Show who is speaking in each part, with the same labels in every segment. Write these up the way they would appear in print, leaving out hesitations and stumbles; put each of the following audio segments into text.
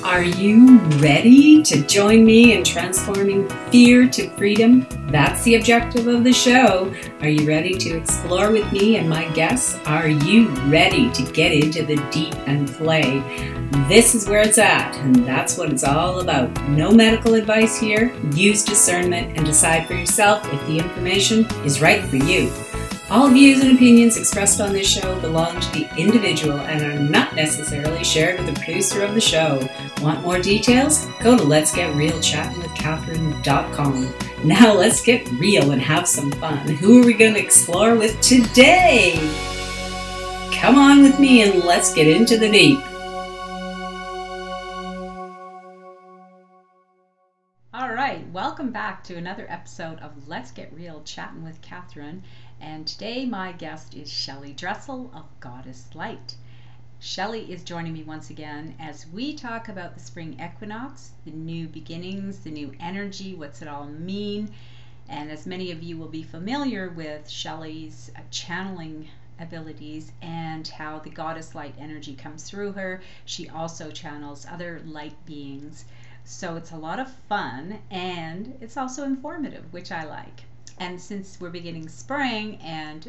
Speaker 1: Are you ready to join me in transforming fear to freedom? That's the objective of the show. Are you ready to explore with me and my guests? Are you ready to get into the deep and play? This is where it's at, and that's what it's all about. No medical advice here. Use discernment and decide for yourself if the information is right for you. All views and opinions expressed on this show belong to the individual and are not necessarily shared with the producer of the show. Want more details? Go to letsgetrealchattingwithcatherine.com. Now let's get real and have some fun. Who are we going to explore with today? Come on with me and let's get into the deep. All right, welcome back to another episode of Let's Get Real Chatting with Catherine. And today my guest is Shelly Dressel of Goddess Light. Shelly is joining me once again as we talk about the Spring Equinox, the new beginnings, the new energy, what's it all mean. And as many of you will be familiar with Shelly's channeling abilities and how the Goddess Light energy comes through her, she also channels other light beings. So it's a lot of fun and it's also informative, which I like. And since we're beginning spring and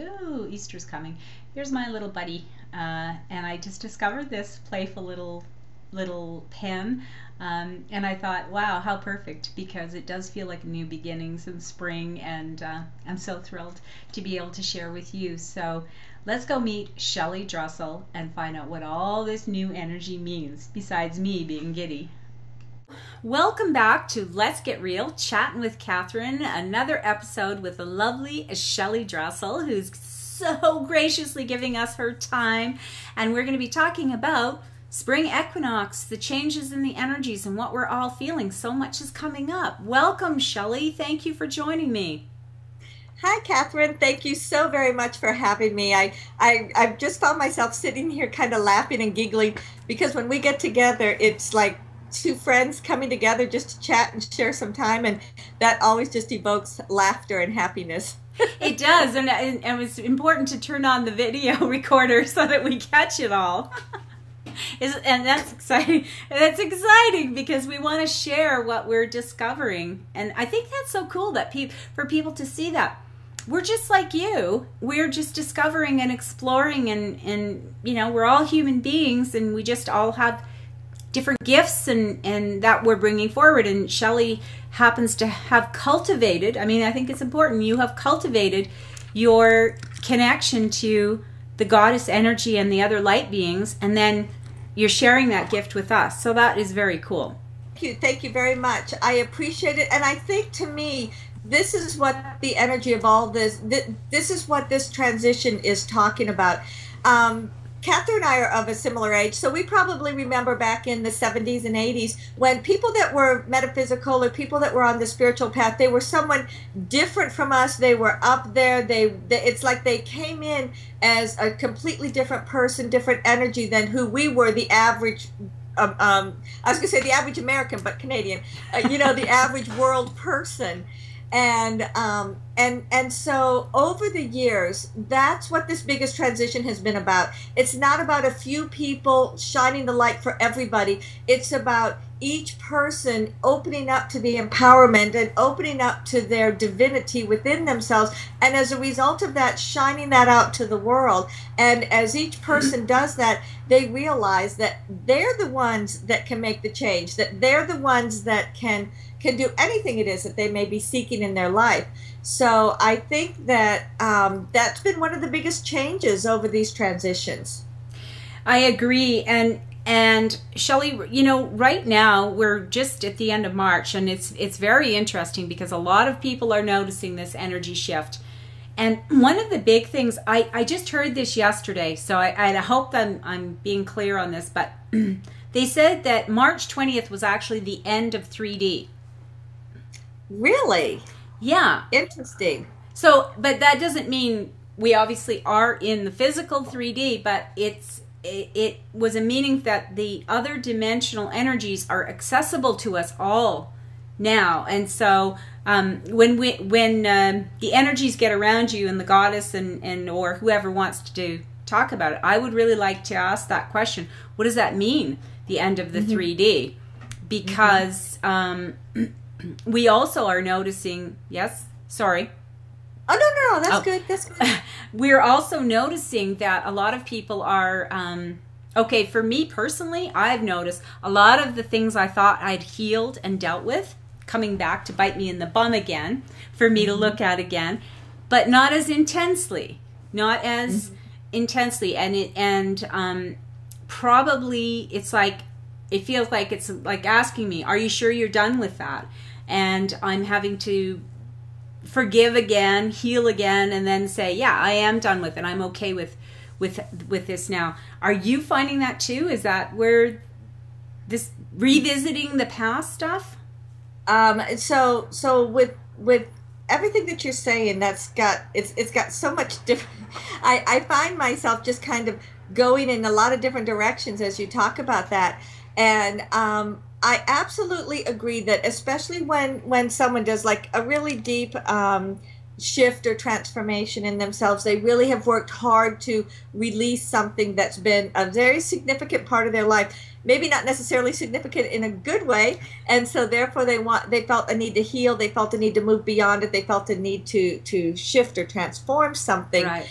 Speaker 1: Easter's coming, here's my little buddy. And I just discovered this playful little pen. And I thought, wow, how perfect, because it does feel like new beginnings in spring. And I'm so thrilled to be able to share with you. So let's go meet Shelly Dressel and find out what all this new energy means, besides me being giddy. Welcome back to Let's Get Real, Chatting with Catherine, another episode with the lovely Shelly Dressel, who's so graciously giving us her time. And we're going to be talking about Spring Equinox, the changes in the energies and what we're all feeling. So much is coming up. Welcome, Shelly. Thank you for joining me.
Speaker 2: Hi, Catherine. Thank you so very much for having me. I've just found myself sitting here kind of laughing and giggling because when we get together, it's like two friends coming together just to chat and share some time, and that always just evokes laughter and happiness.
Speaker 1: It does, and it's important to turn on the video recorder so that we catch it all. And that's exciting. That's exciting because we want to share what we're discovering, and I think that's so cool that for people to see that we're just like you. We're just discovering and exploring, and you know, we're all human beings, and we just all have different gifts and that we're bringing forward. And Shelly happens to have cultivated, I mean, I think it's important, you have cultivated your connection to the goddess energy and the other light beings, and then you're sharing that gift with us. So that is very cool.
Speaker 2: Thank you very much. I appreciate it. And I think, to me, this is what the energy of all this is what this transition is talking about. Catherine and I are of a similar age, so we probably remember back in the 70s and 80s when people that were metaphysical or people that were on the spiritual path, they were someone different from us. They were up there. It's like they came in as a completely different person, different energy than who we were, the average. I was going to say the average American, but Canadian. The average world person. And so over the years, that's what this biggest transition has been about. It's not about a few people shining the light for everybody. It's about each person opening up to the empowerment and opening up to their divinity within themselves. And as a result of that, shining that out to the world. And as each person does that, they realize that they're the ones that can make the change, that they're the ones that can do anything it is that they may be seeking in their life. So I think that that's been one of the biggest changes over these transitions.
Speaker 1: I agree. And Shelly, right now we're just at the end of March, and it's very interesting because a lot of people are noticing this energy shift. And one of the big things, I just heard this yesterday, so I hope that I'm being clear on this, but they said that March 20th was actually the end of 3D.
Speaker 2: Really?
Speaker 1: Yeah.
Speaker 2: Interesting.
Speaker 1: So, but that doesn't mean we obviously are in the physical 3D, but it was a meaning that the other dimensional energies are accessible to us all now. And so when the energies get around you and the goddess and or whoever wants to talk about it, I would really like to ask that question. What does that mean, the end of the 3D? because we also are noticing, yes, sorry.
Speaker 2: Oh, no, that's good. That's good.
Speaker 1: We're also noticing that a lot of people are, okay, for me personally, I've noticed a lot of the things I thought I'd healed and dealt with coming back to bite me in the bum again, for me to look at again, but not as intensely, and probably it's like, it feels like it's like asking me, are you sure you're done with that? And I'm having to forgive again, heal again, and then say, yeah, I am done with it. I'm okay with this now. Are you finding that too? Is that where this revisiting the past stuff?
Speaker 2: So with everything that you're saying, it's got so much different. I find myself just kind of going in a lot of different directions as you talk about that, and I absolutely agree that especially when someone does like a really deep shift or transformation in themselves, they really have worked hard to release something that's been a very significant part of their life, maybe not necessarily significant in a good way, and so therefore they felt a need to heal, they felt a need to move beyond it, they felt a need to shift or transform something.
Speaker 1: Right.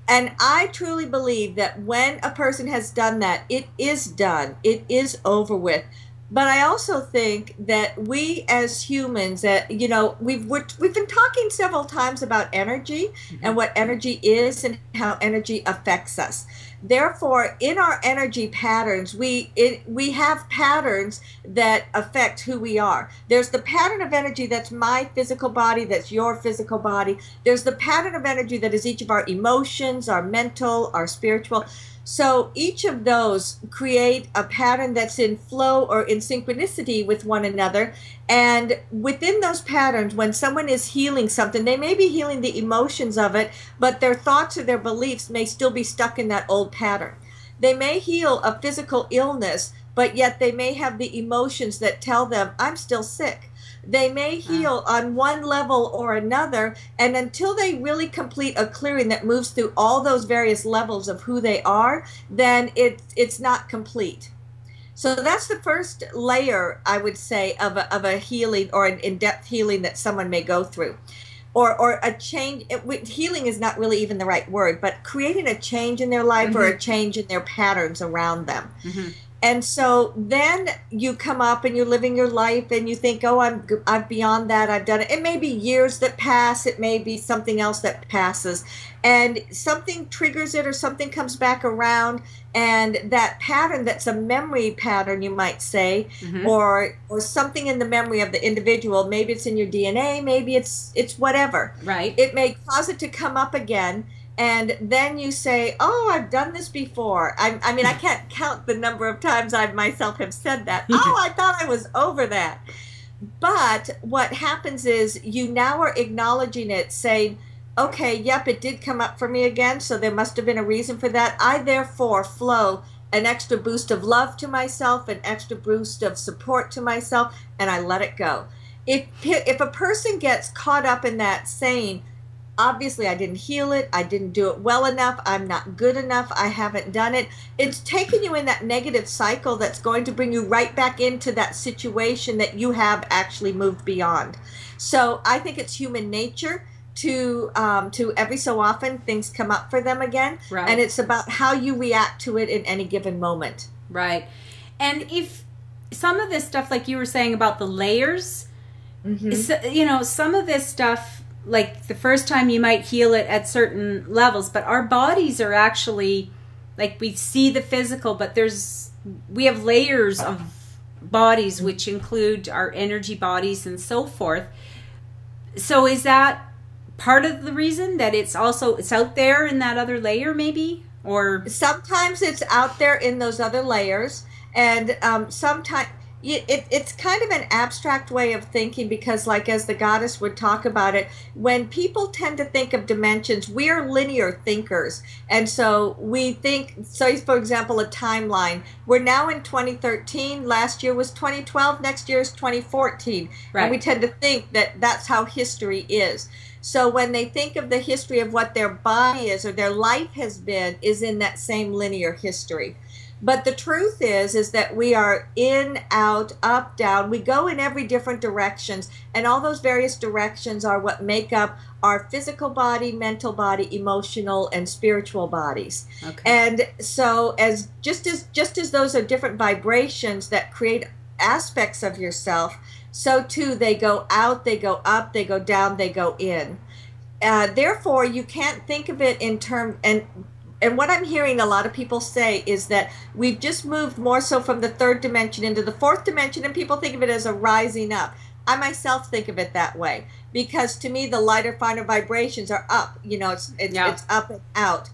Speaker 2: And I truly believe that when a person has done that, it is done, it is over with. But I also think that we as humans, we've been talking several times about energy and what energy is and how energy affects us. Therefore, in our energy patterns, we have patterns that affect who we are. There's the pattern of energy that's my physical body, that's your physical body. There's the pattern of energy that is each of our emotions, our mental, our spiritual. So each of those create a pattern that's in flow or in synchronicity with one another. And within those patterns, when someone is healing something, they may be healing the emotions of it, but their thoughts or their beliefs may still be stuck in that old pattern. They may heal a physical illness, but yet they may have the emotions that tell them, I'm still sick. They may heal on one level or another, and until they really complete a clearing that moves through all those various levels of who they are, then it's not complete. So that's the first layer, I would say, of a healing or an in-depth healing that someone may go through. Or a change. Healing is not really even the right word, but creating a change in their life or a change in their patterns around them. And so then you come up and you're living your life and you think, oh, I'm beyond that. I've done it. It may be years that pass. It may be something else that passes. And something triggers it or something comes back around. And that pattern that's a memory pattern, you might say, or something in the memory of the individual. Maybe it's in your DNA. Maybe it's whatever.
Speaker 1: Right.
Speaker 2: It may cause it to come up again. And then you say, oh, I've done this before. I mean, I can't count the number of times I myself have said that. Oh, I thought I was over that. But what happens is you now are acknowledging it, saying, okay, yep, it did come up for me again, so there must have been a reason for that. I therefore flow an extra boost of love to myself, an extra boost of support to myself, and I let it go. If a person gets caught up in that saying, obviously, I didn't heal it. I didn't do it well enough. I'm not good enough. I haven't done it. It's taking you in that negative cycle that's going to bring you right back into that situation that you have actually moved beyond. So I think it's human nature to every so often things come up for them again.
Speaker 1: Right.
Speaker 2: And it's about how you react to it in any given moment.
Speaker 1: Right. And if some of this stuff, like you were saying about the layers, some of this stuff, like the first time you might heal it at certain levels, but our bodies are actually, like, we see the physical, but we have layers of bodies which include our energy bodies and so forth. So is that part of the reason that it's out there in that other layer, maybe? Or
Speaker 2: sometimes it's out there in those other layers, and sometimes it's kind of an abstract way of thinking, because, like, as the goddess would talk about it, when people tend to think of dimensions, we are linear thinkers. And so we think, so for example, a timeline. We're now in 2013. Last year was 2012. Next year is 2014.
Speaker 1: Right.
Speaker 2: And we tend to think that that's how history is. So when they think of the history of what their body is or their life has been, is in that same linear history. But the truth is that we are in, out, up, down. We go in every different directions, and all those various directions are what make up our physical body, mental body, emotional, and spiritual bodies.
Speaker 1: Okay.
Speaker 2: And so, just as those are different vibrations that create aspects of yourself, so too they go out, they go up, they go down, they go in. Therefore, you can't think of it in terms, and what I'm hearing a lot of people say is that we've just moved more so from the third dimension into the fourth dimension, and people think of it as a rising up. I myself think of it that way, because to me the lighter, finer vibrations are up. You know, it's up and out.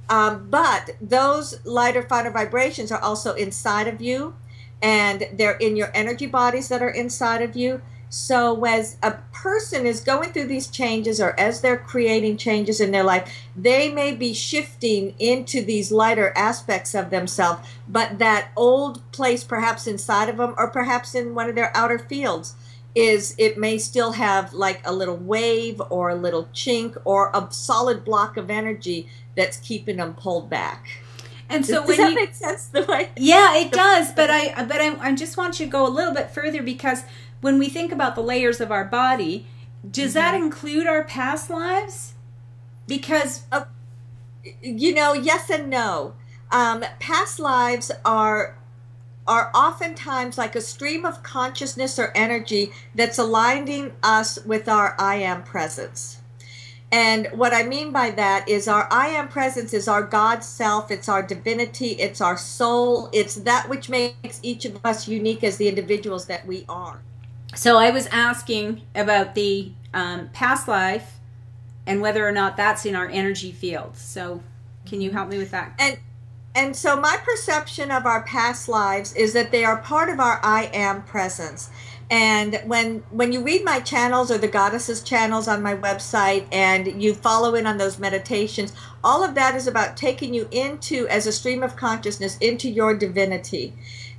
Speaker 2: But those lighter, finer vibrations are also inside of you, and they're in your energy bodies that are inside of you. So as a person is going through these changes, or as they're creating changes in their life, they may be shifting into these lighter aspects of themselves, but that old place perhaps inside of them, or perhaps in one of their outer fields, it may still have like a little wave or a little chink or a solid block of energy that's keeping them pulled back.
Speaker 1: And so
Speaker 2: does that make sense? The way?
Speaker 1: Yeah, it does. But I just want you to go a little bit further, because when we think about the layers of our body, does that include our past lives? Because
Speaker 2: you know, yes and no. Past lives are oftentimes like a stream of consciousness or energy that's aligning us with our I am presence. And what I mean by that is our I am presence is our God self, it's our divinity, it's our soul, it's that which makes each of us unique as the individuals that we are.
Speaker 1: So I was asking about the past life and whether or not that's in our energy field. So can you help me with that?
Speaker 2: And so my perception of our past lives is that they are part of our I am presence. And when you read my channels or the Goddesses channels on my website, and you follow in on those meditations, all of that is about taking you into, as a stream of consciousness, into your divinity.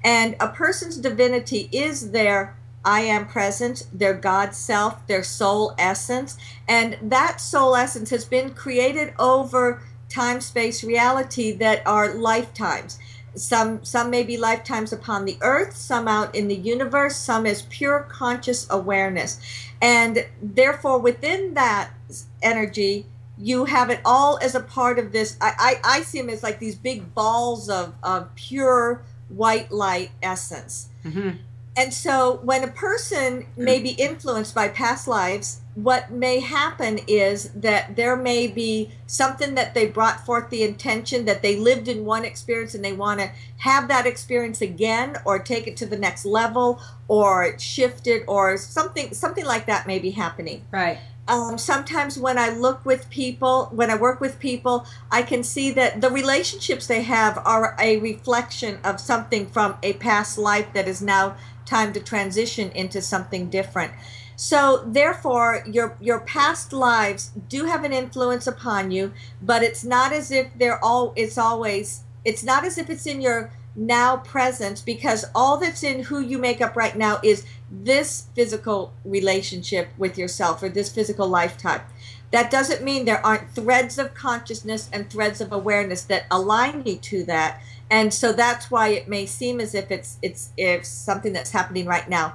Speaker 2: And a person's divinity is their I am presence, their God self, their soul essence. And that soul essence has been created over time, space, reality that are lifetimes. Some may be lifetimes upon the earth, some out in the universe, some as pure conscious awareness. And therefore, within that energy, you have it all as a part of this. I see them as like these big balls of pure white light essence. Mm-hmm. And so when a person may be influenced by past lives, what may happen is that there may be something that they brought forth the intention that they lived in one experience and they want to have that experience again, or take it to the next level, or shift it, or something like that may be happening.
Speaker 1: Right.
Speaker 2: Sometimes when I work with people, I can see that the relationships they have are a reflection of something from a past life that is now time to transition into something different. So therefore, your past lives do have an influence upon you, but it's not as if it's not as if it's in your now present, because all that's in who you make up right now is this physical relationship with yourself, or this physical lifetime. That doesn't mean there aren't threads of consciousness and threads of awareness that align you to that. And so that's why it may seem as if it's something that's happening right now.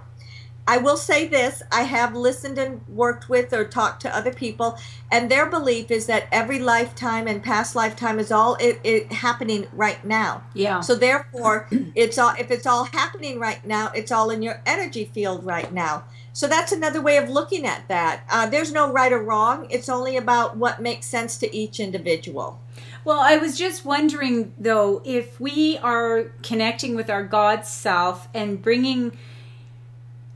Speaker 2: I will say this, I have listened and worked with or talked to other people, and their belief is that every lifetime and past lifetime is all it happening right now.
Speaker 1: Yeah.
Speaker 2: So therefore, if it's all happening right now, it's all in your energy field right now. So that's another way of looking at that. There's no right or wrong. It's only about what makes sense to each individual.
Speaker 1: Well, I was just wondering, though, if we are connecting with our God self and bringing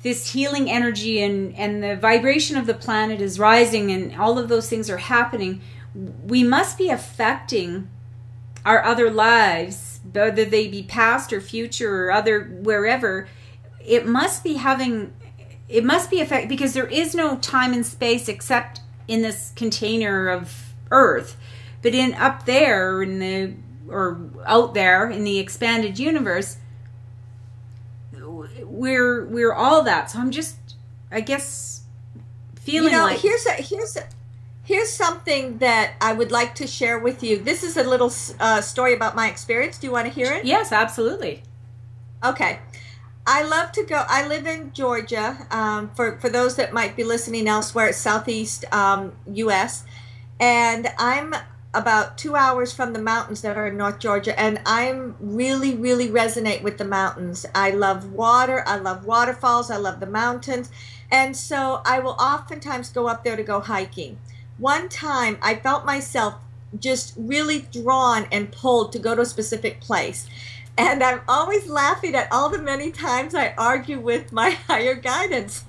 Speaker 1: this healing energy, and the vibration of the planet is rising and all of those things are happening, we must be affecting our other lives, whether they be past or future or other, wherever. It must be affect, because there is no time and space except in this container of Earth. But up there or out there in the expanded universe, we're all that. So I'm just, I guess, feeling like,
Speaker 2: here's something that I would like to share with you. This is a little story about my experience. Do you want to hear it?
Speaker 1: Yes, absolutely.
Speaker 2: Okay. I love to go. I live in Georgia. For those that might be listening elsewhere, it's southeast U.S. And I'm about 2 hours from the mountains that are in North Georgia, and I'm really, really resonate with the mountains. I love water. I love waterfalls. I love the mountains. And so I will oftentimes go up there to go hiking. One time I felt myself just really drawn and pulled to go to a specific place. And I'm always laughing at all the many times I argue with my higher guidance.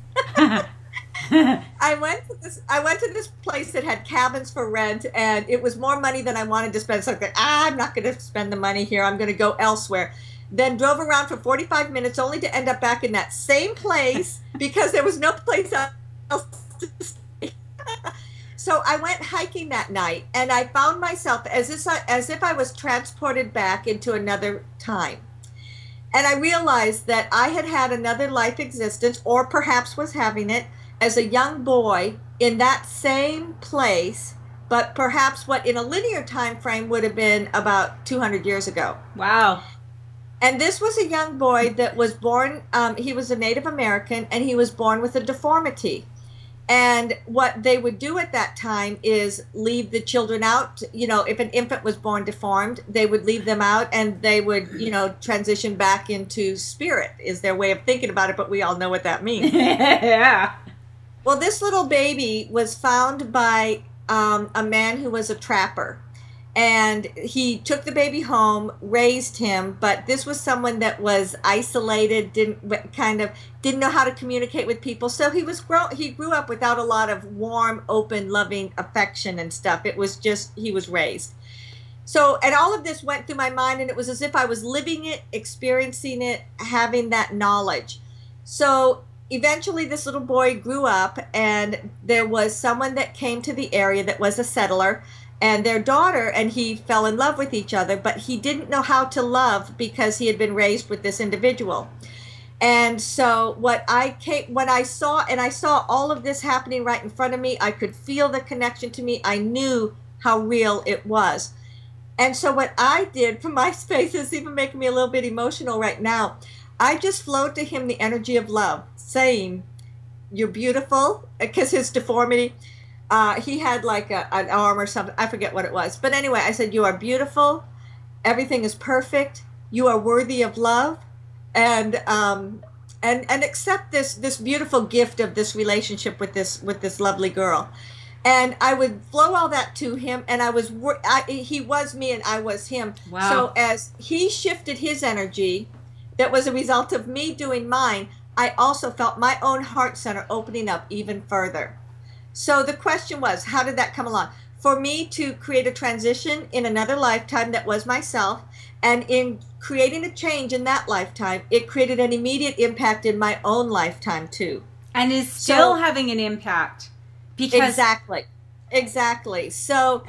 Speaker 2: I went to this place that had cabins for rent, and it was more money than I wanted to spend. So I thought, I'm not going to spend the money here. I'm going to go elsewhere. Then drove around for 45 minutes only to end up back in that same place because there was no place else to stay. So I went hiking that night, and I found myself as if I was transported back into another time. And I realized that I had had another life existence, or perhaps was having it, as a young boy in that same place, but perhaps what in a linear time frame would have been about 200 years ago.
Speaker 1: Wow.
Speaker 2: And this was a young boy that was born, he was a Native American, and he was born with a deformity. And what they would do at that time is leave the children out. You know, if an infant was born deformed, they would leave them out, and they would, you know, transition back into spirit is their way of thinking about it, but we all know what that means.
Speaker 1: Yeah.
Speaker 2: Well, this little baby was found by a man who was a trapper. And he took the baby home, raised him, but this was someone that was isolated, didn't know how to communicate with people. So he grew up without a lot of warm, open, loving affection and stuff. It was just, he was raised. So, and all of this went through my mind, and it was as if I was living it, experiencing it, having that knowledge. So eventually this little boy grew up, and there was someone that came to the area that was a settler, and their daughter and he fell in love with each other, but he didn't know how to love because he had been raised with this individual. And so when I saw all of this happening right in front of me, I could feel the connection to me. I knew how real it was. And so what I did from my space is even making me a little bit emotional right now. I just flowed to him the energy of love, saying, "You're beautiful," because his deformity, he had like an arm or something. I forget what it was. But anyway, I said, "You are beautiful. Everything is perfect. You are worthy of love. And accept this beautiful gift of this relationship with this lovely girl." And I would flow all that to him, and he was me and I was him.
Speaker 1: Wow.
Speaker 2: So as he shifted his energy, that was a result of me doing mine, I also felt my own heart center opening up even further. So the question was, how did that come along? For me to create a transition in another lifetime that was myself, and in creating a change in that lifetime, it created an immediate impact in my own lifetime too.
Speaker 1: And is still having an impact. Because
Speaker 2: Exactly. So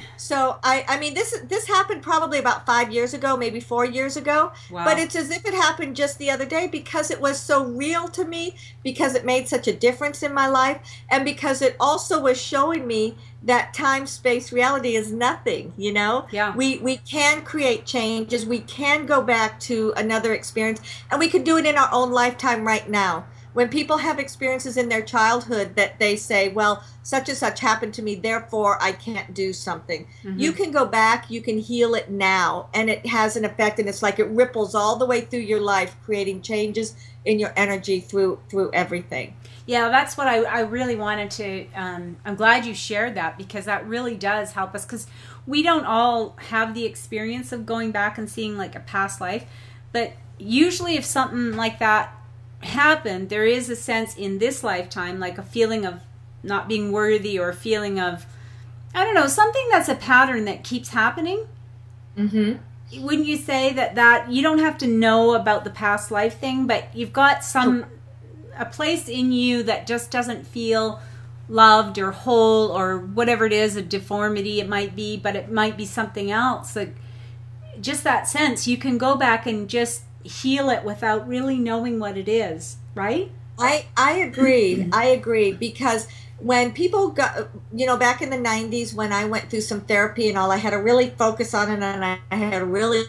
Speaker 2: I mean, this happened probably about 5 years ago, maybe 4 years ago.
Speaker 1: Wow.
Speaker 2: But it's as if it happened just the other day, because it was so real to me, because it made such a difference in my life, and because it also was showing me that time, space, reality is nothing, you know?
Speaker 1: Yeah.
Speaker 2: We can create changes. We can go back to another experience, and we can do it in our own lifetime right now. When people have experiences in their childhood that they say, well, such and such happened to me, therefore I can't do something. Mm-hmm. You can go back, you can heal it now, and it has an effect, and it's like it ripples all the way through your life, creating changes in your energy through everything.
Speaker 1: Yeah, that's what I really wanted to, I'm glad you shared that, because that really does help us, because we don't all have the experience of going back and seeing like a past life, but usually if something like that happened, there is a sense in this lifetime, like a feeling of not being worthy, or a feeling of, I don't know, something that's a pattern that keeps happening. Mm-hmm. Wouldn't you say that you don't have to know about the past life thing, but you've got a place in you that just doesn't feel loved or whole, or whatever it is, a deformity it might be, but it might be something else. Like just that sense, you can go back and just heal it without really knowing what it is, right?
Speaker 2: I agree. I agree, because when people got, back in the 90s when I went through some therapy and all, I had to really focus on it, and I had to really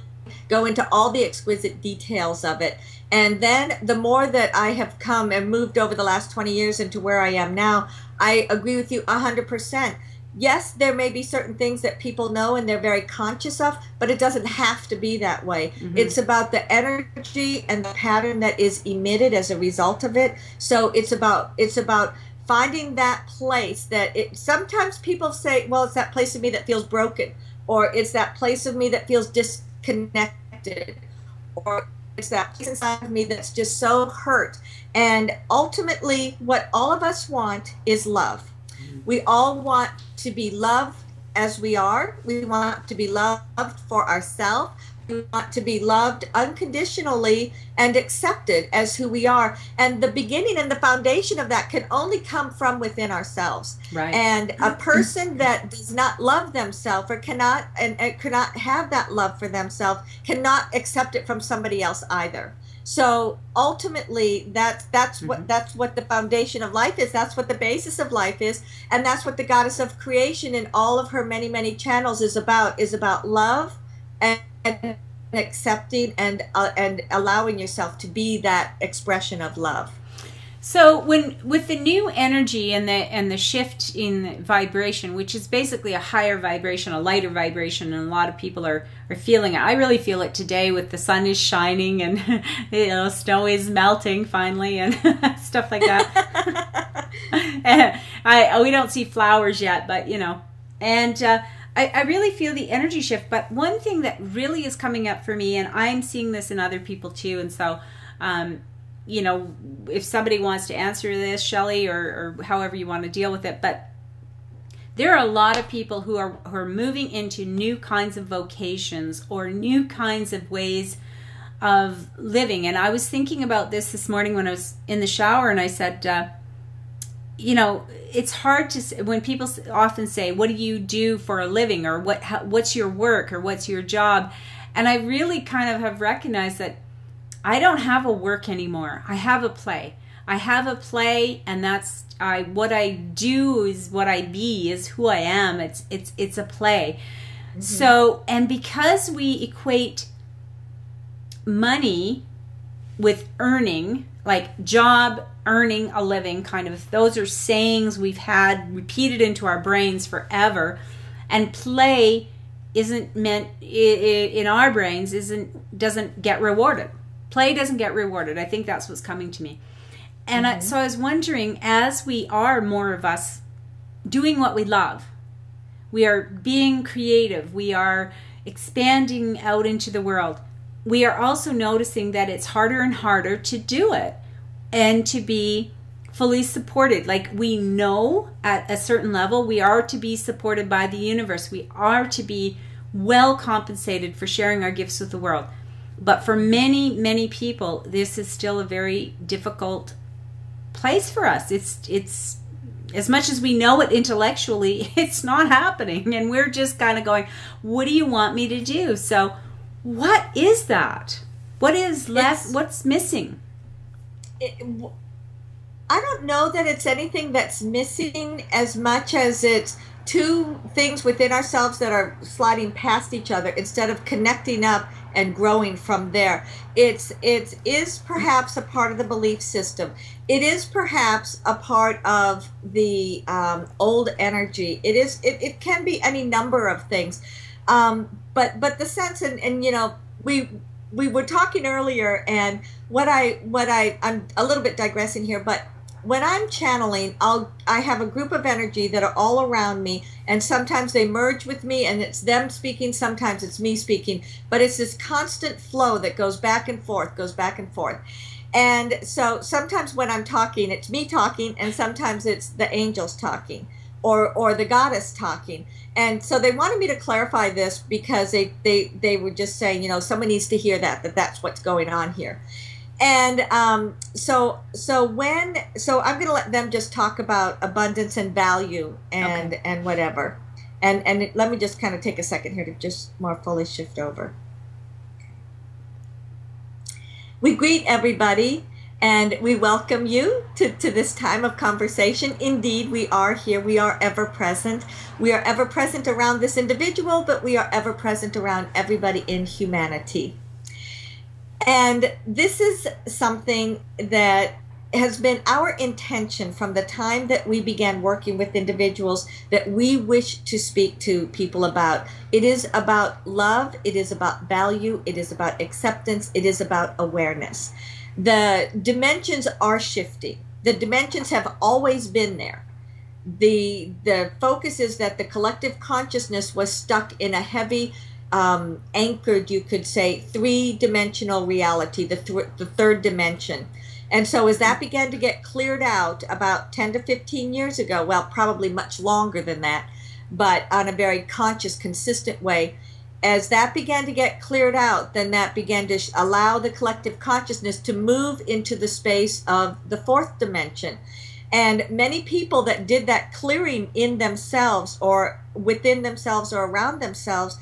Speaker 2: go into all the exquisite details of it. And then the more that I have come and moved over the last 20 years into where I am now, I agree with you 100%. Yes, there may be certain things that people know and they're very conscious of, but it doesn't have to be that way. Mm-hmm. It's about the energy and the pattern that is emitted as a result of it. So it's about finding that place that sometimes people say, well, it's that place of me that feels broken, or it's that place of me that feels disconnected, or it's that place inside of me that's just so hurt. And ultimately, what all of us want is love. We all want to be loved as we are. We want to be loved for ourselves. We want to be loved unconditionally and accepted as who we are. And the beginning and the foundation of that can only come from within ourselves.
Speaker 1: Right.
Speaker 2: And a person that does not love themselves, or cannot have that love for themselves, cannot accept it from somebody else either. So ultimately, that's what the foundation of life is. That's what the basis of life is, and that's what the goddess of creation in all of her many channels is about love and accepting and allowing yourself to be that expression of love.
Speaker 1: So with the new energy and the shift in vibration, which is basically a higher vibration, a lighter vibration, and a lot of people are feeling it. I really feel it today with the sun is shining and snow is melting finally and stuff like that. We don't see flowers yet, but and I really feel the energy shift. But one thing that really is coming up for me, and I'm seeing this in other people too, and so if somebody wants to answer this, Shelly, or however you want to deal with it, but there are a lot of people who are moving into new kinds of vocations or new kinds of ways of living. And I was thinking about this morning when I was in the shower, and I said, it's hard to, when people often say, what do you do for a living, or what's your work, or what's your job? And I really kind of have recognized that I don't have a work anymore. I have a play. And that's what I do is what I be, is who I am. It's a play. Mm-hmm. So, and because we equate money with earning, like job, earning a living, kind of, those are sayings we've had repeated into our brains forever, and play isn't meant in our brains doesn't get rewarded. Play doesn't get rewarded. I think that's what's coming to me. And so I was wondering, as we are more of us doing what we love, we are being creative, we are expanding out into the world, we are also noticing that it's harder and harder to do it and to be fully supported. Like, we know at a certain level we are to be supported by the universe. We are to be well compensated for sharing our gifts with the world. But for many people, this is still a very difficult place for us. It's as much as we know it intellectually, it's not happening. And we're just kind of going, what do you want me to do? So what is that? What is less? What's missing?
Speaker 2: I don't know that it's anything that's missing as much as it's two things within ourselves that are sliding past each other instead of connecting up and growing from there. It is perhaps a part of the belief system. It is perhaps a part of the old energy. It can be any number of things. But the sense, and we were talking earlier, and I'm a little bit digressing here, but when I'm channeling, I have a group of energy that are all around me, and sometimes they merge with me and it's them speaking, sometimes it's me speaking, but it's this constant flow that goes back and forth. And so sometimes when I'm talking, it's me talking, and sometimes it's the angels talking, or the goddess talking. And so they wanted me to clarify this because they were just saying, someone needs to hear that's what's going on here. And so I'm going to let them just talk about abundance and value and whatever. And let me just kind of take a second here to just more fully shift over. We greet everybody, And we welcome you to this time of conversation. Indeed, we are here. We are ever present. We are ever present around this individual, but we are ever present around everybody in humanity. And this is something that has been our intention from the time that we began working with individuals that we wish to speak to people about. It is about love. It is about value. It is about acceptance. It is about awareness. The dimensions are shifting. The dimensions have always been there. The focus is that the collective consciousness was stuck in a heavy, anchored, you could say, three-dimensional reality, the third dimension. And so as that began to get cleared out about 10 to 15 years ago, well, probably much longer than that, but on a very conscious, consistent way, as that began to get cleared out, then that began to allow the collective consciousness to move into the space of the fourth dimension. And many people that did that clearing in themselves or within themselves or around themselves,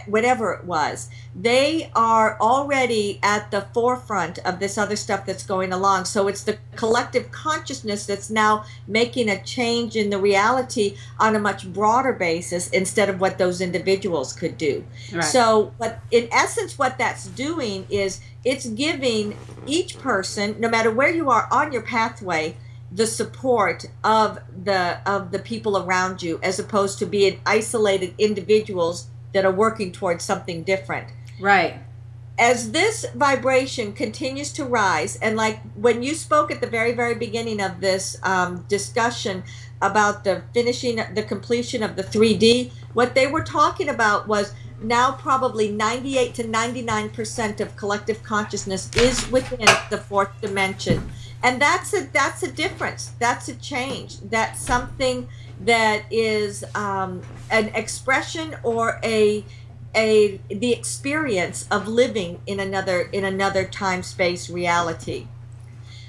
Speaker 2: whatever it was, they are already at the forefront of this other stuff that's going along. So it's the collective consciousness that's now making a change in the reality on a much broader basis instead of what those individuals could do. Right. So but in essence, what that's doing is it's giving each person, no matter where you are on your pathway, the support of the people around you, as opposed to being isolated individuals that are working towards something different.
Speaker 1: Right.
Speaker 2: As this vibration continues to rise, and like when you spoke at the very, very beginning of this discussion about the completion of the 3D, what they were talking about was now probably 98 to 99% of collective consciousness is within the fourth dimension. And that's a difference. That's a change. That's something that is an expression or the experience of living in another time-space reality.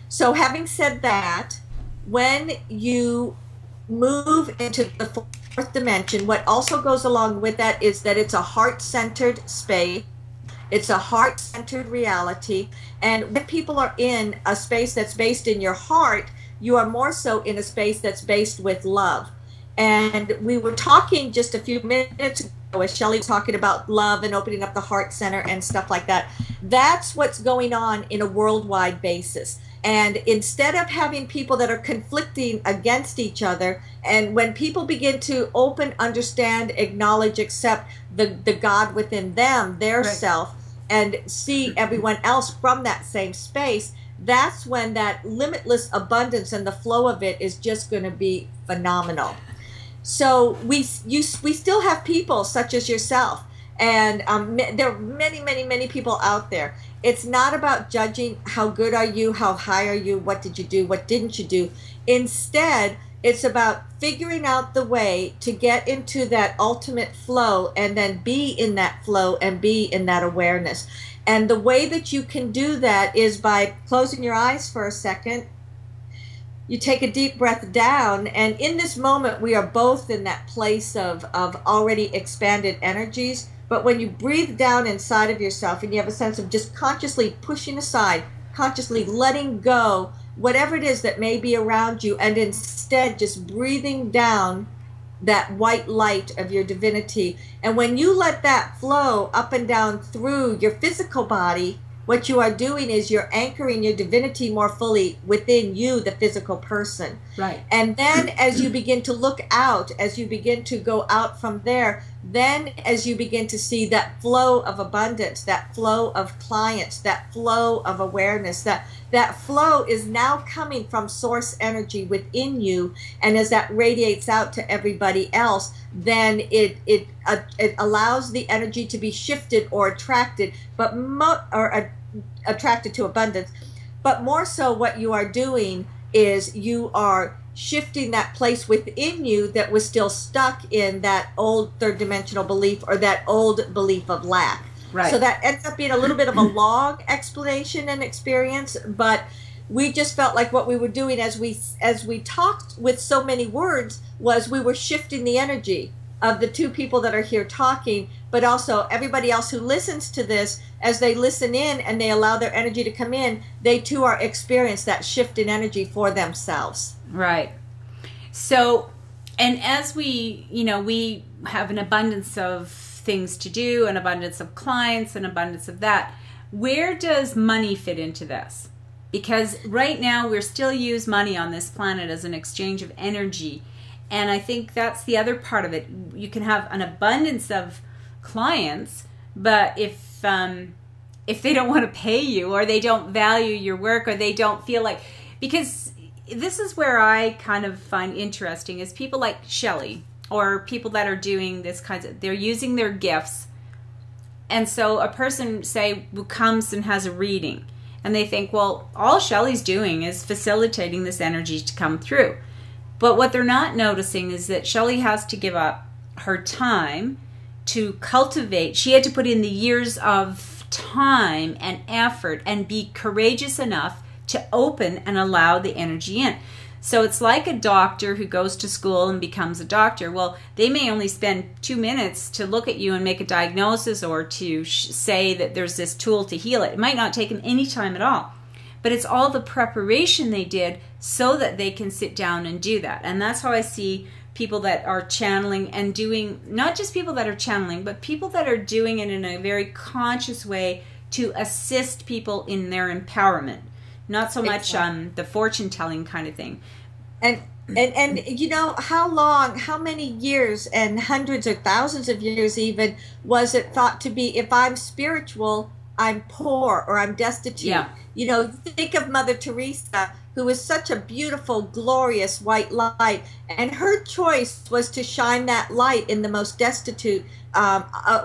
Speaker 2: So having said that, when you move into the fourth dimension, what also goes along with that is that it's a heart-centered space. It's a heart-centered reality. And when people are in a space that's based in your heart, you are more so in a space that's based with love. And we were talking just a few minutes ago, as Shelly was talking about love and opening up the heart center and stuff like that. That's what's going on in a worldwide basis. And instead of having people that are conflicting against each other, and when people begin to open, understand, acknowledge, accept the God within them, their right. self, and see everyone else from that same space, that's when that limitless abundance and the flow of it is just going to be phenomenal. So we still have people such as yourself, and there are many, many, many people out there. It's not about judging how good are you, how high are you, what did you do, what didn't you do. Instead, it's about figuring out the way to get into that ultimate flow and then be in that flow and be in that awareness. And the way that you can do that is by closing your eyes for a second. You take a deep breath down, and in this moment, we are both in that place of already expanded energies. But when you breathe down inside of yourself and you have a sense of just consciously pushing aside, consciously letting go, whatever it is that may be around you, and instead just breathing down that white light of your divinity. And when you let that flow up and down through your physical body, what you are doing is you're anchoring your divinity more fully within you, the physical person. Right. And then as you begin to look out, as you begin to go out from there, then as you begin to see that flow of abundance, that flow of clients, that flow of awareness, that flow is now coming from source energy within you. And as that radiates out to everybody else, then it allows the energy to be shifted or attracted, attracted to abundance. But more so what you are doing is you are shifting that place within you that was still stuck in that old third dimensional belief or that old belief of lack. Right. So that ends up being a little bit of a long explanation and experience, but we just felt like what we were doing as we talked with so many words was we were shifting the energy. of the two people that are here talking, but also everybody else who listens to this. As they listen in and they allow their energy to come in, they too are experience that shift in energy for themselves.
Speaker 1: Right. So, and as we, we have an abundance of things to do, an abundance of clients, an abundance of that, where does money fit into this? Because right now we're still use money on this planet as an exchange of energy. And I think that's the other part of it. You can have an abundance of clients, but if they don't want to pay you, or they don't value your work, or they don't feel like, because this is where I kind of find interesting is people like Shelly, or people that are doing this kinds of, they're using their gifts. And so a person, say, who comes and has a reading, and they think, well, all Shelly's doing is facilitating this energy to come through. But what they're not noticing is that Shelly has to give up her time to cultivate. She had to put in the years of time and effort and be courageous enough to open and allow the energy in. So it's like a doctor who goes to school and becomes a doctor. Well, they may only spend 2 minutes to look at you and make a diagnosis, or to say that there's this tool to heal it. It might not take them any time at all. But it's all the preparation they did so that they can sit down and do that. And that's how I see people that are channeling and doing, not just people that are channeling, but people that are doing it in a very conscious way to assist people in their empowerment. Not so much the fortune telling kind of thing.
Speaker 2: And how many years, and hundreds or thousands of years even, was it thought to be, if I'm spiritual, I'm poor or I'm destitute?
Speaker 1: Yeah.
Speaker 2: Think of Mother Teresa, who was such a beautiful, glorious white light, and her choice was to shine that light in the most destitute,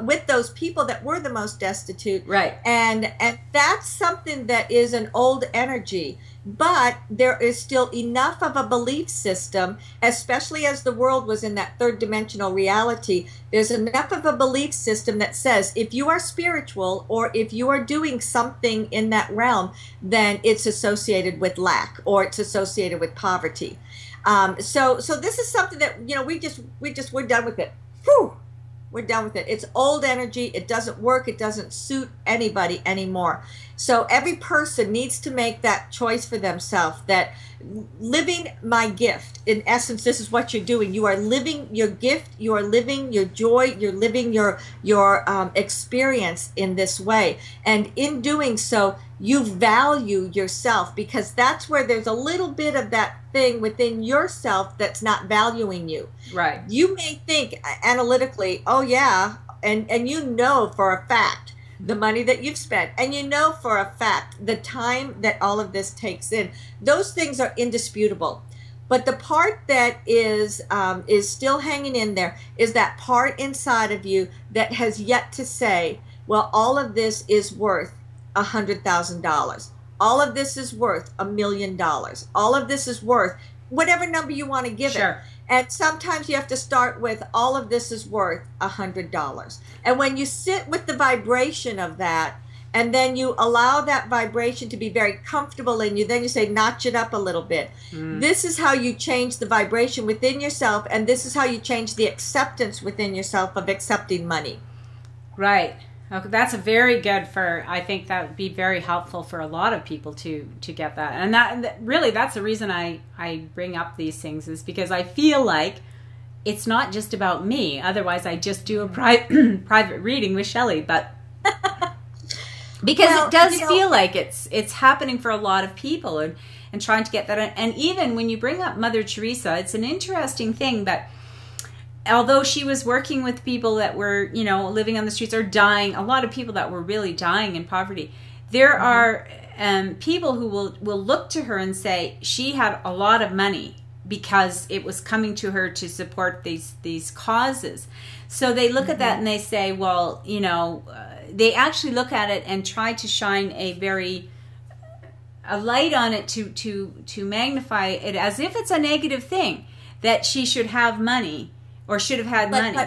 Speaker 2: with those people that were the most destitute.
Speaker 1: Right.
Speaker 2: And that's something that is an old energy. But there is still enough of a belief system, especially as the world was in that third dimensional reality. There's enough of a belief system that says if you are spiritual, or if you are doing something in that realm, then it's associated with lack, or it's associated with poverty. So this is something that, we're done with it. Whew. We're done with it. It's old energy. It doesn't work. It doesn't suit anybody anymore. So every person needs to make that choice for themselves, that living my gift, in essence, this is what you're doing. You are living your gift. You are living your joy. You're living your experience in this way. And in doing so, you value yourself, because that's where there's a little bit of that thing within yourself that's not valuing you.
Speaker 1: Right.
Speaker 2: You may think analytically, oh yeah, and for a fact the money that you've spent, and for a fact the time that all of this takes in. Those things are indisputable. But the part that is still hanging in there is that part inside of you that has yet to say, well, all of this is worth $100,000. All of this is worth $1 million. All of this is worth whatever number you want to give it. And sometimes you have to start with, all of this is worth $100. And when you sit with the vibration of that, and then you allow that vibration to be very comfortable in you, then you say, notch it up a little bit. This is how you change the vibration within yourself, and this is how you change the acceptance within yourself of accepting money.
Speaker 1: Right. Okay, that's a very good I think that would be very helpful for a lot of people to get that. And that really, that's the reason I bring up these things, is because I feel like it's not just about me. Otherwise, I just do a private reading with Shelly. But because it does feel like it's happening for a lot of people, and trying to get that. And even when you bring up Mother Teresa, it's an interesting thing, but although she was working with people that were, living on the streets or dying, a lot of people that were really dying in poverty, there are people who will look to her and say she had a lot of money because it was coming to her to support these causes. So they look at that and they say, well, they actually look at it and try to shine a light on it to magnify it as if it's a negative thing, that she should have money or should have had money.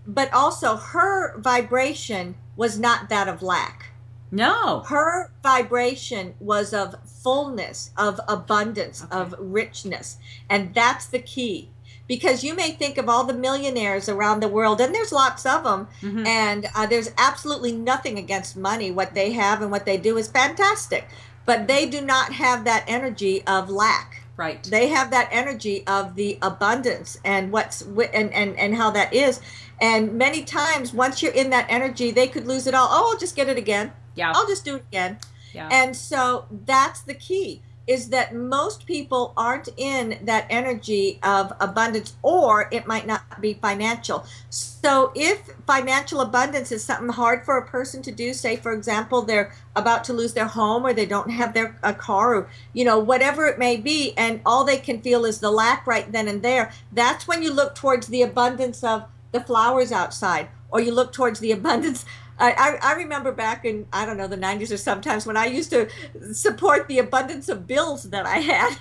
Speaker 2: But also her vibration was not that of lack.
Speaker 1: No.
Speaker 2: Her vibration was of fullness, of abundance, of richness. And that's the key. because you may think of all the millionaires around the world, and there's lots of them, and there's absolutely nothing against money. What they have and what they do is fantastic, but they do not have that energy of lack.
Speaker 1: Right.
Speaker 2: They have that energy of the abundance and and how that is. And many times, once you're in that energy, they could lose it all. Oh, I'll just get it again.
Speaker 1: Yeah.
Speaker 2: I'll just do it again.
Speaker 1: Yeah.
Speaker 2: And so that's the key, is that most people aren't in that energy of abundance, or it might not be financial. So if financial abundance is something hard for a person to do, say, for example, they're about to lose their home, or they don't have a car, or, you know, whatever it may be, and all they can feel is the lack right then and there, that's when you look towards the abundance of the flowers outside, or you look towards the abundance. I remember back in, I don't know, the 90s or sometimes, when I used to support the abundance of bills that I had.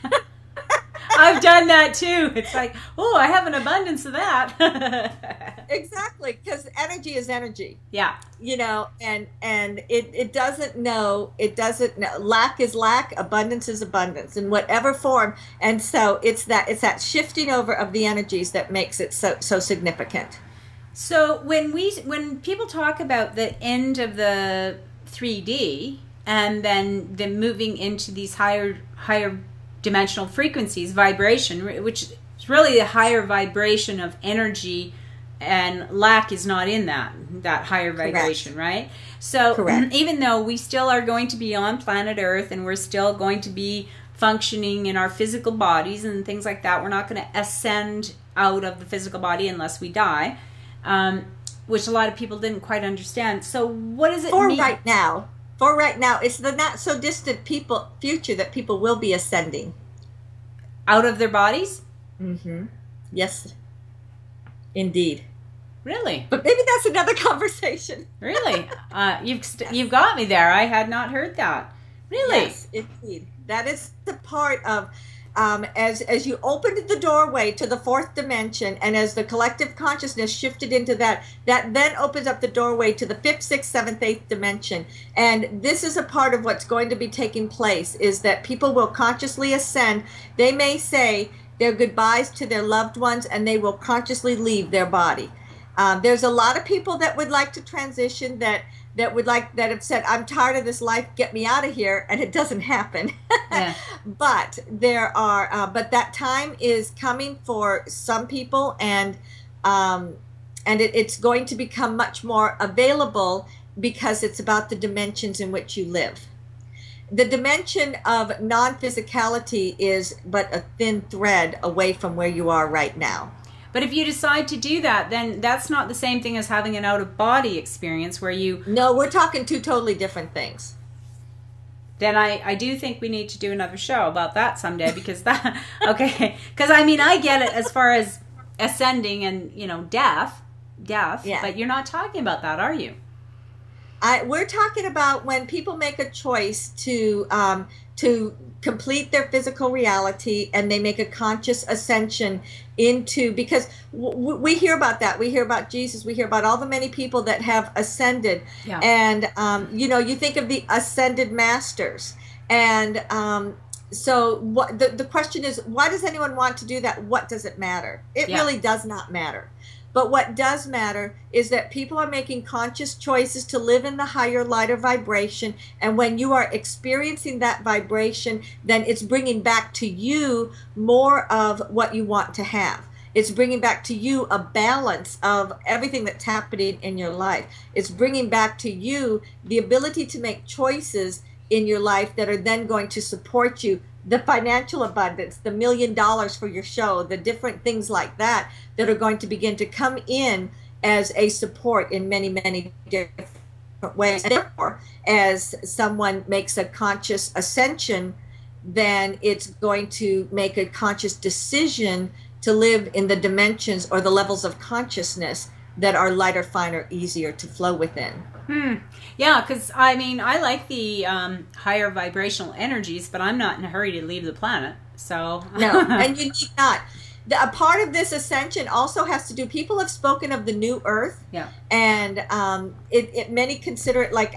Speaker 1: I've done that too. It's like, oh, I have an abundance of that.
Speaker 2: Exactly, because energy is energy.
Speaker 1: Yeah.
Speaker 2: You know, and it doesn't know, lack is lack, abundance is abundance in whatever form. And so it's that shifting over of the energies that makes it so significant.
Speaker 1: So when people talk about the end of the 3D and then the moving into these higher dimensional frequencies, vibration, which is really a higher vibration of energy, and lack is not in that higher vibration. Correct. Right? So correct. Even though we still are going to be on planet Earth, and we're still going to be functioning in our physical bodies and things like that, we're not going to ascend out of the physical body unless we die. Which a lot of people didn't quite understand. So what does it mean?
Speaker 2: For right now, it's the not so distant future that people will be ascending.
Speaker 1: Out of their bodies?
Speaker 2: Mm-hmm. Yes, indeed.
Speaker 1: Really?
Speaker 2: But maybe that's another conversation.
Speaker 1: Really? You've got me there. I had not heard that. Really?
Speaker 2: Yes, indeed. That is the part of... as you opened the doorway to the fourth dimension, and as the collective consciousness shifted into that then opens up the doorway to the fifth, sixth, seventh, eighth dimension. And this is a part of what's going to be taking place, is that people will consciously ascend. They may say their goodbyes to their loved ones, and they will consciously leave their body. There's a lot of people that would like to transition, that have said, I'm tired of this life, get me out of here, and it doesn't happen. Yeah. But but that time is coming for some people, and it's going to become much more available, because it's about the dimensions in which you live. The dimension of non-physicality is but a thin thread away from where you are right now.
Speaker 1: But if you decide to do that, then that's not the same thing as having an out-of-body experience where you...
Speaker 2: No, we're talking two totally different things.
Speaker 1: Then I do think we need to do another show about that someday, because that... Okay. Because, I mean, I get it as far as ascending and, you know, death, yeah. But you're not talking about that, are you?
Speaker 2: We're talking about when people make a choice to complete their physical reality, and they make a conscious ascension into, because we hear about that. We hear about Jesus. We hear about all the many people that have ascended. Yeah. And, you know, you think of the ascended masters. And so the question is, why does anyone want to do that? What does it matter? It really does not matter. But what does matter is that people are making conscious choices to live in the higher, lighter vibration. And when you are experiencing that vibration, then it's bringing back to you more of what you want to have. It's bringing back to you a balance of everything that's happening in your life. It's bringing back to you the ability to make choices in your life that are then going to support you. The financial abundance, the $1 million for your show, the different things like that are going to begin to come in as a support in many, many different ways. And therefore, as someone makes a conscious ascension, then it's going to make a conscious decision to live in the dimensions or the levels of consciousness that are lighter, finer, easier to flow within.
Speaker 1: Yeah, because, I mean, I like the higher vibrational energies, but I'm not in a hurry to leave the planet, so...
Speaker 2: No, and you need not. A part of this ascension also has to do... People have spoken of the new earth, and many consider it, like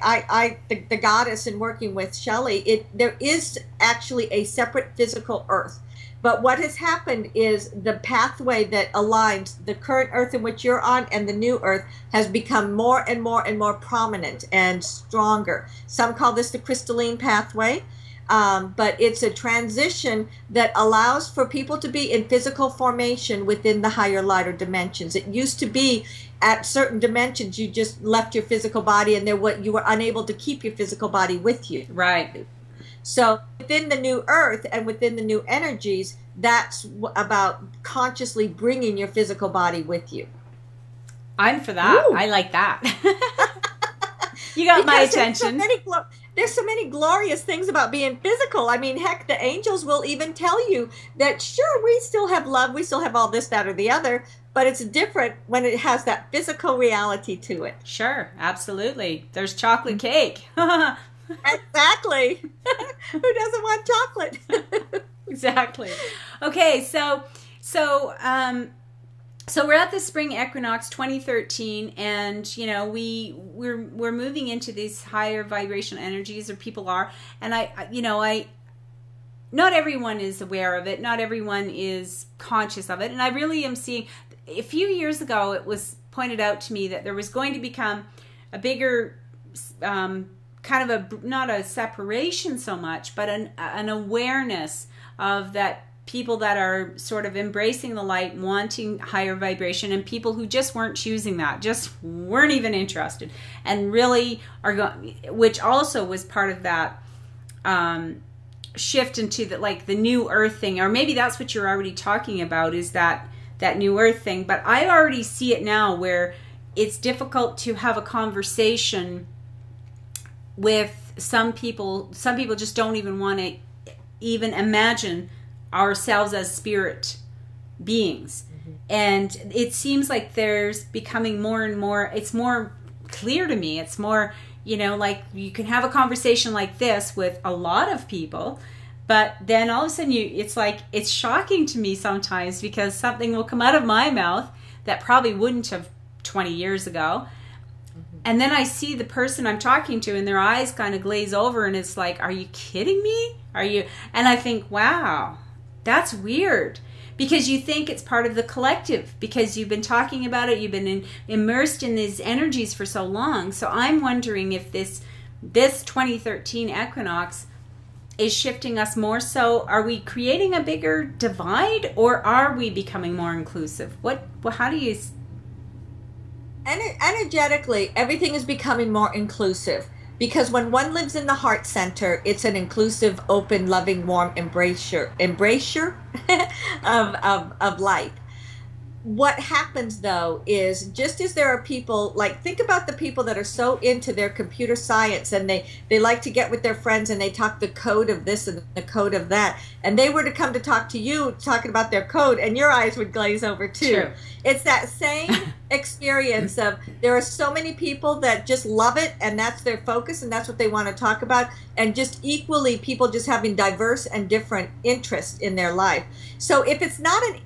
Speaker 2: the goddess, in working with Shelly, there is actually a separate physical earth But what has happened is the pathway that aligns the current Earth in which you're on and the new Earth has become more and more and more prominent and stronger. Some call this the crystalline pathway. But it's a transition that allows for people to be in physical formation within the higher, lighter dimensions. It used to be at certain dimensions, you just left your physical body and you were unable to keep your physical body with you.
Speaker 1: Right.
Speaker 2: So within the new Earth and within the new energies, that's about consciously bringing your physical body with you.
Speaker 1: I'm for that. Ooh. I like that. You got my attention.
Speaker 2: There's so many glorious things about being physical. I mean, heck, the angels will even tell you that, sure, we still have love, we still have all this, that, or the other, but it's different when it has that physical reality to it.
Speaker 1: Sure, absolutely. There's chocolate cake.
Speaker 2: Exactly. Who doesn't want chocolate?
Speaker 1: Exactly. Okay, so we're at the Spring Equinox 2013, and we're moving into these higher vibrational energies, or people are, and I not everyone is aware of it, not everyone is conscious of it, and I really am seeing. A few years ago, it was pointed out to me that there was going to become a bigger kind of not a separation so much, but an awareness of that. People that are sort of embracing the light, wanting higher vibration, and people who just weren't choosing that, just weren't even interested, and really are going, which also was part of that shift into the new earth thing, or maybe that's what you're already talking about, is that new earth thing. But I already see it now where it's difficult to have a conversation with some people. Some people just don't even want to even imagine ourselves as spirit beings. Mm-hmm. And it seems like there's becoming more and more, it's more clear to me, it's more, like you can have a conversation like this with a lot of people, but then all of a sudden it's shocking to me sometimes, because something will come out of my mouth that probably wouldn't have 20 years ago. Mm-hmm. And then I see the person I'm talking to and their eyes kind of glaze over, and it's like, are you kidding me? And I think, wow, that's weird, because you think it's part of the collective, because you've been talking about it, you've been immersed in these energies for so long. So I'm wondering if this 2013 equinox is shifting us more. So are we creating a bigger divide, or are we becoming more inclusive? How do you...
Speaker 2: Energetically, everything is becoming more inclusive. Because when one lives in the heart center, it's an inclusive, open, loving, warm embracer of light. What happens, though, is just as there are people, think about the people that are so into their computer science, and they like to get with their friends and they talk the code of this and the code of that, and they were to come to talk to you talking about their code, and your eyes would glaze over too. True. It's that same experience of, there are so many people that just love it, and that's their focus, and that's what they want to talk about, and just equally people just having diverse and different interests in their life. So if it's not an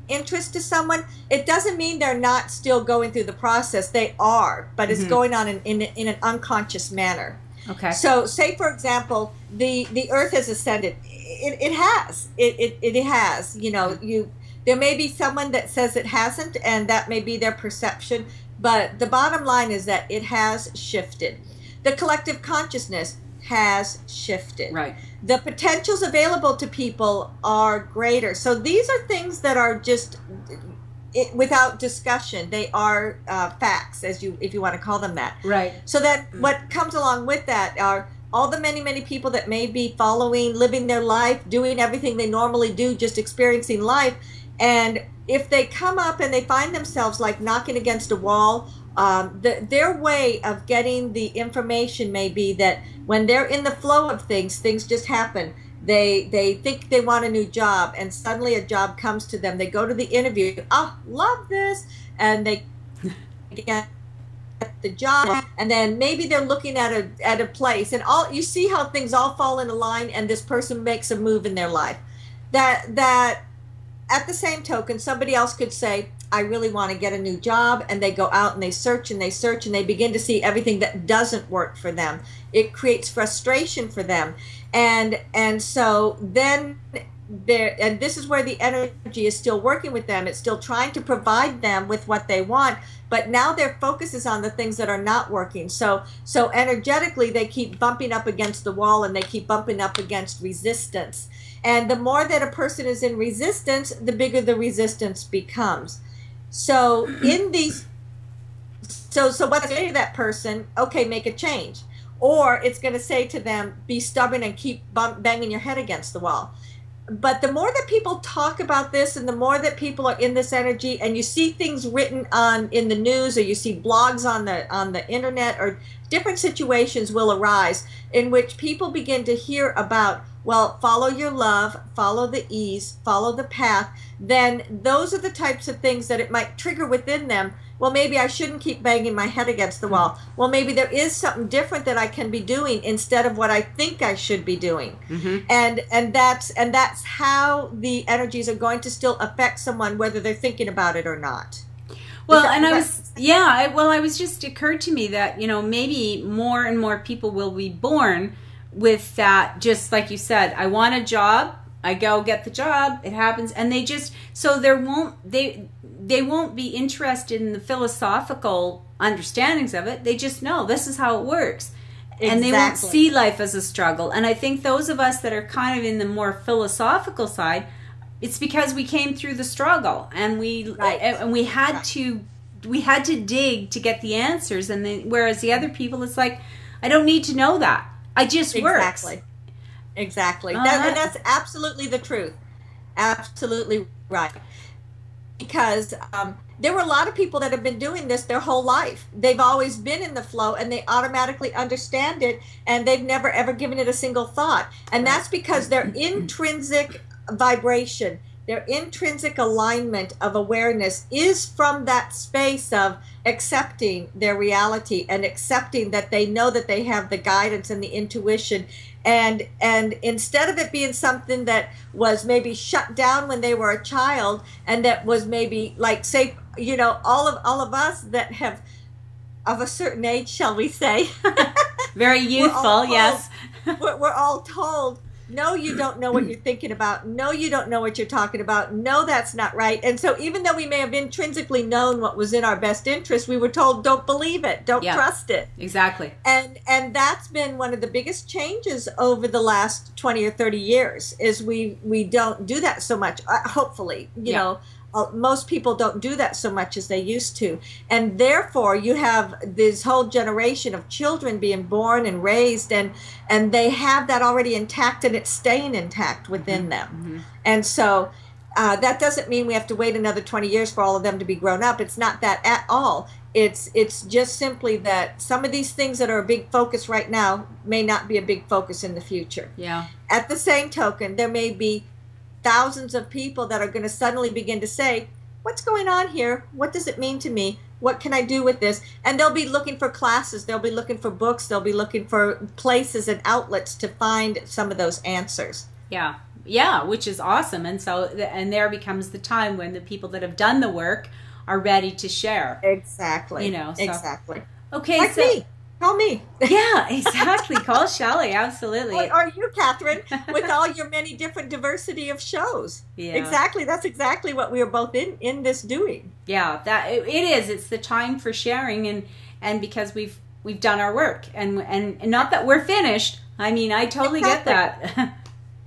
Speaker 2: interest to someone, it doesn't mean they're not still going through the process. They are, but it's going on in an unconscious manner. Okay. So say, for example, the earth has ascended. It has. It has. There may be someone that says it hasn't, and that may be their perception, but the bottom line is that it has shifted. The collective consciousness has shifted. Right. The potentials available to people are greater. So these are things that are just without discussion. They are facts, if you want to call them that. Right. So that what comes along with that are all the many people that may be following, living their life, doing everything they normally do, just experiencing life. And if they come up and they find themselves like knocking against a wall, their way of getting the information may be that when they're in the flow of things just happen. They think they want a new job, and suddenly a job comes to them. They go to the interview. Oh, love this, and they get the job, and then maybe they're looking at a place, and you see how things all fall in a line, and this person makes a move in their life. That at the same token, somebody else could say, I really want to get a new job, and they go out and they search and they search, and they begin to see everything that doesn't work for them. It creates frustration for them, and so then and this is where the energy is still working with them. It's still trying to provide them with what they want, but now their focus is on the things that are not working. So energetically, they keep bumping up against the wall, and they keep bumping up against resistance. And the more that a person is in resistance, the bigger the resistance becomes. So in these, so what's going to say to that person? Okay, make a change. Or it's going to say to them, be stubborn and keep banging your head against the wall. But the more that people talk about this, and the more that people are in this energy, and you see things written in the news, or you see blogs on the internet, or different situations will arise in which people begin to hear about, well, follow your love, follow the ease, follow the path, then those are the types of things that it might trigger within them. Well, maybe I shouldn't keep banging my head against the wall. Well, maybe there is something different that I can be doing instead of what I think I should be doing. Mm-hmm. And that's how the energies are going to still affect someone, whether they're thinking about it or not.
Speaker 1: Well, I was just occurred to me that, maybe more and more people will be born with that, just like you said, I want a job, I go get the job, it happens, and they just, so they won't be interested in the philosophical understandings of it. They just know this is how it works. Exactly. And they won't see life as a struggle. And I think those of us that are kind of in the more philosophical side, it's because we came through the struggle, and we had to dig to get the answers. And whereas the other people, it's like, I don't need to know that. I just works.
Speaker 2: Exactly. And that's absolutely the truth. Absolutely right. Because there were a lot of people that have been doing this their whole life. They've always been in the flow, and they automatically understand it, and they've never ever given it a single thought. And that's because their intrinsic vibration, their intrinsic alignment of awareness is from that space of accepting their reality, and accepting that they know that they have the guidance and the intuition. And instead of it being something that was maybe shut down when they were a child, and that was maybe like, say, all of us that have of a certain age, shall we say,
Speaker 1: very youthful, yes.
Speaker 2: We're all told, no, you don't know what you're thinking about. No, you don't know what you're talking about. No, that's not right. And so even though we may have intrinsically known what was in our best interest, we were told, don't believe it. Don't trust it.
Speaker 1: Exactly.
Speaker 2: And that's been one of the biggest changes over the last 20 or 30 years, is we don't do that so much. Hopefully, you know, most people don't do that so much as they used to. And therefore, you have this whole generation of children being born and raised, and they have that already intact, and it's staying intact within them. Mm-hmm. And so that doesn't mean we have to wait another 20 years for all of them to be grown up. It's not that at all. It's just simply that some of these things that are a big focus right now may not be a big focus in the future.
Speaker 1: Yeah.
Speaker 2: At the same token, there may be thousands of people that are going to suddenly begin to say, what's going on here? What does it mean to me? What can I do with this? And they'll be looking for classes. They'll be looking for books. They'll be looking for places and outlets to find some of those answers.
Speaker 1: Yeah. Yeah, which is awesome. And so, and there becomes the time when the people that have done the work are ready to share.
Speaker 2: Exactly.
Speaker 1: So.
Speaker 2: Exactly.
Speaker 1: Okay.
Speaker 2: Like me. Call me.
Speaker 1: Yeah, exactly. Call Shelly. Absolutely.
Speaker 2: Or you, Catherine, with all your many different diversity of shows.
Speaker 1: Yeah.
Speaker 2: Exactly. That's exactly what we are both in this doing.
Speaker 1: Yeah, that it is. It's the time for sharing, and because we've done our work, and not that we're finished. I mean, I totally get that.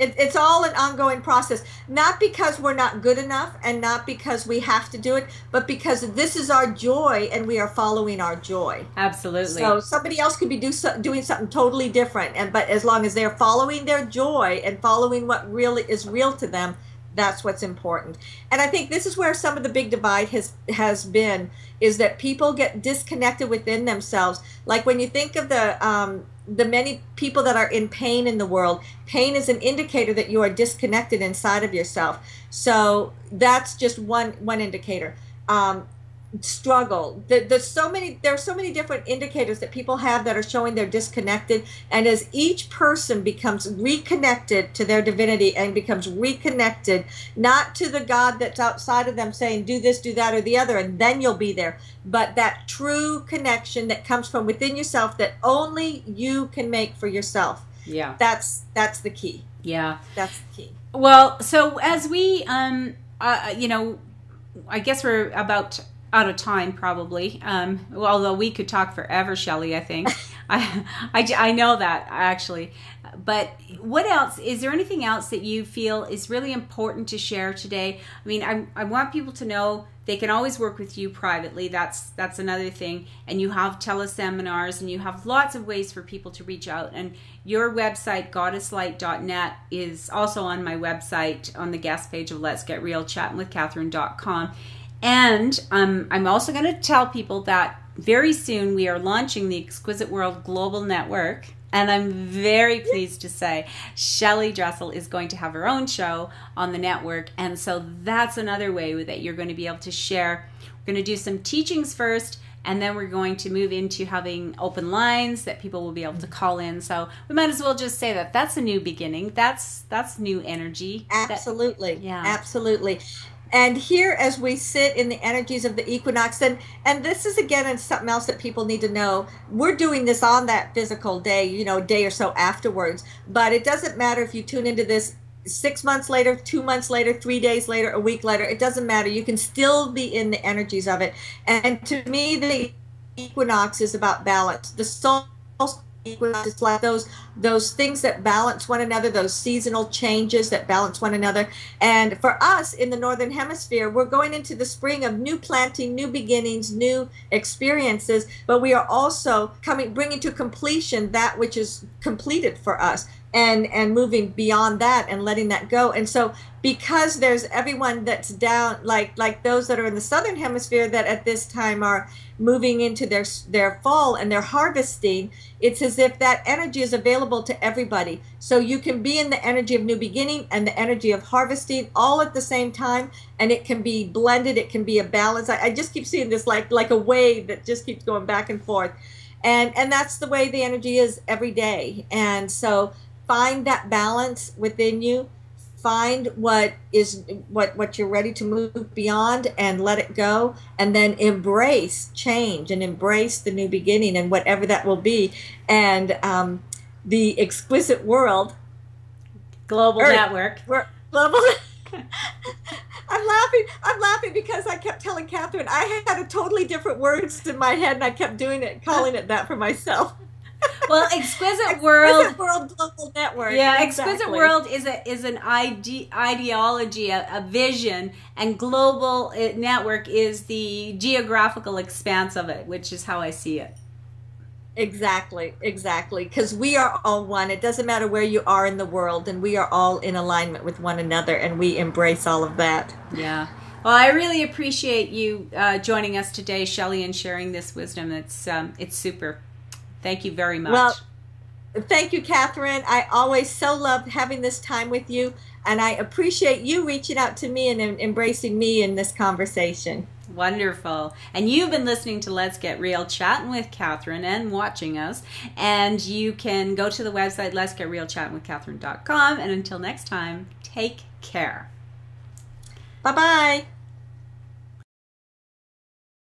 Speaker 2: It's all an ongoing process, not because we're not good enough, and not because we have to do it, but because this is our joy, and we are following our joy.
Speaker 1: Absolutely.
Speaker 2: So somebody else could be doing something totally different, but as long as they're following their joy and following what really is real to them, that's what's important. And I think this is where some of the big divide has been, is that people get disconnected within themselves. Like when you think of the many people that are in pain in the world, pain is an indicator that you are disconnected inside of yourself. So that's just one indicator. Struggle. There are so many different indicators that people have that are showing they're disconnected. And as each person becomes reconnected to their divinity, and becomes reconnected not to the God that's outside of them saying do this, do that, or the other, and then you'll be there, but that true connection that comes from within yourself that only you can make for yourself.
Speaker 1: Yeah.
Speaker 2: That's the key.
Speaker 1: Yeah.
Speaker 2: That's the key.
Speaker 1: Well, so as we, you know, I guess we're about out of time probably. Although we could talk forever, Shelly, I think. I know that actually. But what else? Is there anything else that you feel is really important to share today? I mean, I want people to know they can always work with you privately. That's another thing. And you have teleseminars, and you have lots of ways for people to reach out. And your website, goddesslight.net, is also on my website on the guest page of Let's Get Real, chattingwithcatherine.com. And I'm also going to tell people that very soon we are launching the Exquisite World Global Network. And I'm very pleased to say Shelly Dressel is going to have her own show on the network. And so that's another way that you're going to be able to share. We're going to do some teachings first, and then we're going to move into having open lines that people will be able to call in. So we might as well just say that that's a new beginning. That's new energy.
Speaker 2: Absolutely.
Speaker 1: Yeah.
Speaker 2: Absolutely. And here, as we sit in the energies of the equinox, and this is again something else that people need to know, we're doing this on that physical day, you know, a day or so afterwards. But it doesn't matter if you tune into this 6 months later, 2 months later, 3 days later, a week later. It doesn't matter. You can still be in the energies of it. And to me, the equinox is about balance. The soul equinox is like those things that balance one another, those seasonal changes that balance one another. And for us in the northern hemisphere, we're going into the spring of new planting, new beginnings, new experiences, but we are also bringing to completion that which is completed for us, and moving beyond that and letting that go. And so because there's everyone that's down, like those that are in the southern hemisphere that at this time are moving into their fall and they're harvesting, it's as if that energy is available to everybody. So you can be in the energy of new beginning and the energy of harvesting all at the same time, and it can be blended, it can be a balance. I just keep seeing this like a wave that just keeps going back and forth. And that's the way the energy is every day. And so find that balance within you. Find what you're ready to move beyond and let it go, and then embrace change and embrace the new beginning and whatever that will be. And the Exquisite World
Speaker 1: Global Network.
Speaker 2: Global. I'm laughing because I kept telling Catherine I had a totally different words in my head, and I kept calling it that for myself.
Speaker 1: Well, Exquisite World
Speaker 2: Global Network.
Speaker 1: Yeah,
Speaker 2: exactly.
Speaker 1: Exquisite World is an ideology, a vision, and Global Network is the geographical expanse of it, which is how I see it.
Speaker 2: Exactly. Because we are all one. It doesn't matter where you are in the world, and we are all in alignment with one another, and we embrace all of that.
Speaker 1: Yeah. Well, I really appreciate you joining us today, Shelly, and sharing this wisdom. It's super. Thank you very much.
Speaker 2: Well, thank you, Catherine. I always so love having this time with you, and I appreciate you reaching out to me and embracing me in this conversation.
Speaker 1: Wonderful. And you've been listening to Let's Get Real, chatting with Catherine, and watching us. And you can go to the website, letsgetrealchattingwithcatherine.com. And until next time, take care.
Speaker 2: Bye-bye.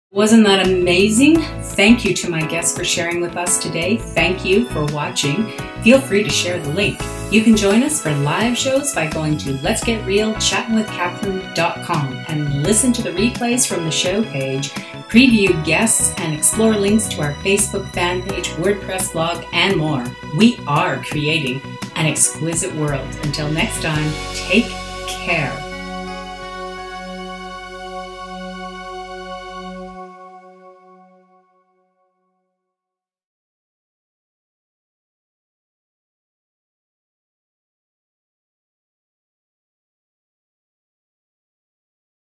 Speaker 1: Wasn't that amazing? Thank you to my guests for sharing with us today. Thank you for watching. Feel free to share the link. You can join us for live shows by going to letsgetrealchattingwithcatherine.com and listen to the replays from the show page, preview guests, and explore links to our Facebook fan page, WordPress blog, and more. We are creating an exquisite world. Until next time, take care.